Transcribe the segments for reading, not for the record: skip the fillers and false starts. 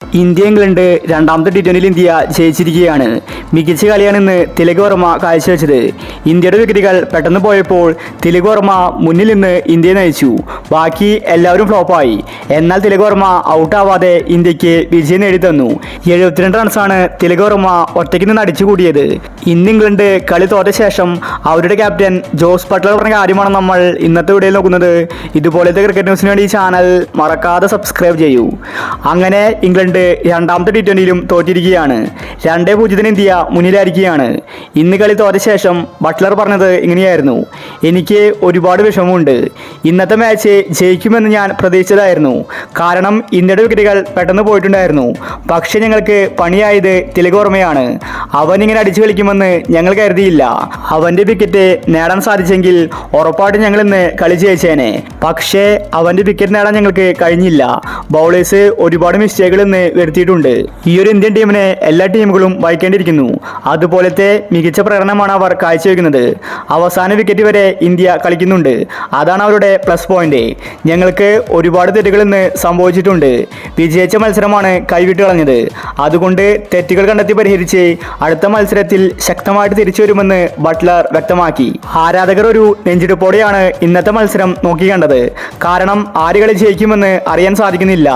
India England രണ്ടാമത്തെ ടി20യിൽ India ജയിച്ചിരിക്കുകയാണ്. മികച്ച കളിയാണിന്ന് തിലക് വർമ്മ കാഴ്ചവെച്ചത്. ഇന്ത്യയുടെ വിക്കറ്റുകൾ പെട്ടെന്ന് പോയപ്പോൾ തിലക് വർമ്മ മുന്നിൽ നിന്ന് ഇന്ത്യയെ നയിച്ചു. ബാക്കി എല്ലാവരും ഫ്ലോപ്പായി. എന്നാൽ തിലക് വർമ്മ ഔട്ടാവാതെ ഇന്ത്യക്ക് വിജയം നേടിത്തന്നു. 72 റൺസാണ് തിലക് വർമ്മ ഒറ്റയ്ക്ക് നിന്ന് അടിച്ചുകൂടിയത്. ഇന്ന് ഇംഗ്ലണ്ട് കളി തോറ്റ ശേഷം അവരുടെ ക്യാപ്റ്റൻ ജോസ് ബട്ട്ലർ പറഞ്ഞ കാര്യമാണ് നമ്മൾ ഇന്നത്തെ വീഡിയോയിൽ നോക്കുന്നത്. ഇതുപോലത്തെ ക്രിക്കറ്റ് ന്യൂസിന് വേണ്ടി ഈ ചാനൽ മറക്കാതെ സബ്സ്ക്രൈബ് ചെയ്യൂ. അങ്ങനെ ഇംഗ്ലണ്ട് രണ്ടാമത്തെ ടി20യിലും തോറ്റിരിക്കുകയാണ്. 2-0 ഇന്ത്യ മുന്നിലായിരിക്കുകയാണ്. ഇന്ന് കളി തോറ്റ ശേഷം ബട്ട്ലർ പറഞ്ഞത് ഇങ്ങനെയായിരുന്നു: എനിക്ക് ഒരുപാട് വിഷമമുണ്ട്. ഇന്നത്തെ മാച്ച് ജയിക്കുമെന്ന് ഞാൻ പ്രതീക്ഷിച്ചതായിരുന്നു. കാരണം ഇന്ത്യയുടെ വിക്കറ്റുകൾ പെട്ടെന്ന് പോയിട്ടുണ്ടായിരുന്നു. പക്ഷേ ഞങ്ങൾക്ക് പണിയായത് തിലക് വർമ്മയാണ്. അവൻ ഇങ്ങനെ അടിച്ചു കളിക്കുമെന്ന് ഞങ്ങൾ കരുതിയില്ല. അവൻ്റെ വിക്കറ്റ് നേടാൻ സാധിച്ചെങ്കിൽ ഉറപ്പായിട്ടും ഞങ്ങൾ ഇന്ന് കളി ജയിച്ചേനെ. പക്ഷേ അവൻ്റെ വിക്കറ്റ് നേടാൻ ഞങ്ങൾക്ക് കഴിഞ്ഞില്ല. ബൗളേഴ്സ് ഒരുപാട് മിസ്റ്റേക്കുകൾ ഇന്ന് വരുത്തിയിട്ടുണ്ട്. ഈ ഒരു ഇന്ത്യൻ ടീമിനെ എല്ലാ ടീമുകളും വായിക്കേണ്ടിയിരിക്കുന്നു. അതുപോലത്തെ മികച്ച പ്രകടനമാണ് അവർ കാഴ്ചവെക്കുന്നത്. അവസാന വിക്കറ്റ് വരെ ഇന്ത്യ കളിക്കുന്നുണ്ട്. അതാണ് അവരുടെ പ്ലസ് പോയിന്റ്. ഞങ്ങൾക്ക് ഒരുപാട് തെറ്റുകൾ ഇന്ന് സംഭവിച്ചിട്ടുണ്ട്. വിജയിച്ച മത്സരമാണ് കൈവിട്ട് കളഞ്ഞത്. അതുകൊണ്ട് തെറ്റുകൾ കണ്ടെത്തി പരിഹരിച്ച് അടുത്ത മത്സരത്തിൽ ശക്തമായിട്ട് തിരിച്ചു വരുമെന്ന് ബട്ട്ലർ വ്യക്തമാക്കി. ആരാധകർ ഒരു നെഞ്ചിടിപ്പോടെയാണ് ഇന്നത്തെ മത്സരം നോക്കിക്കണ്ടത്. കാരണം ആര് കളി ജയിക്കുമെന്ന് അറിയാൻ സാധിക്കുന്നില്ല.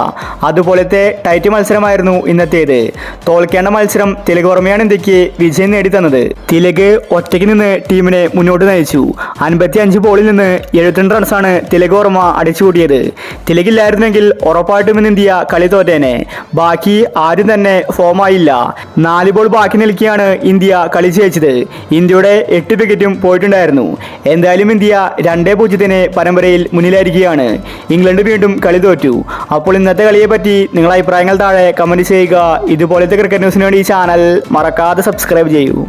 അതുപോലത്തെ ടൈറ്റ് മത്സരമായിരുന്നു ഇന്നത്തേത്. തോൽക്കേണ്ട മത്സരം തിലക് വർമ്മയാണ് ഇന്ത്യക്ക് വിജയം നേടിത്തന്നത്. തിലക് ഒറ്റയ്ക്ക് നിന്ന് ടീമിനെ മുന്നോട്ട് നയിച്ചു. 55 ബോളിൽ നിന്ന് 72 റൺസാണ് തിലക് വർമ്മ അടിച്ചുകൂട്ടിയത്. തിലകില്ലായിരുന്നെങ്കിൽ ഉറപ്പായിട്ടും ഇന്ന് ഇന്ത്യ കളി തോറ്റേനെ. ബാക്കി ആരും തന്നെ ഫോമായില്ല. 4 ബോൾ ബാക്കി നിൽക്കെയാണ് ഇന്ത്യ കളി ജയിച്ചത്. ഇന്ത്യയുടെ 8 വിക്കറ്റും പോയിട്ടുണ്ടായിരുന്നു. എന്തായാലും ഇന്ത്യ 2-0 പരമ്പരയിൽ മുന്നിലായിരിക്കുകയാണ്. ഇംഗ്ലണ്ട് വീണ്ടും കളി തോറ്റു. അപ്പോൾ ഇന്നത്തെ കളിയെ പറ്റി നിങ്ങളുടെ അഭിപ്രായങ്ങൾ താഴെ കമന്റ് ചെയ്യുക. ഇതുപോലത്തെ ക്രിക്കറ്റ് ന്യൂസിന് വേണ്ടി ഈ ചാനൽ മറക്കാതെ സബ്സ്ക്രൈബ് ചെയ്യൂ.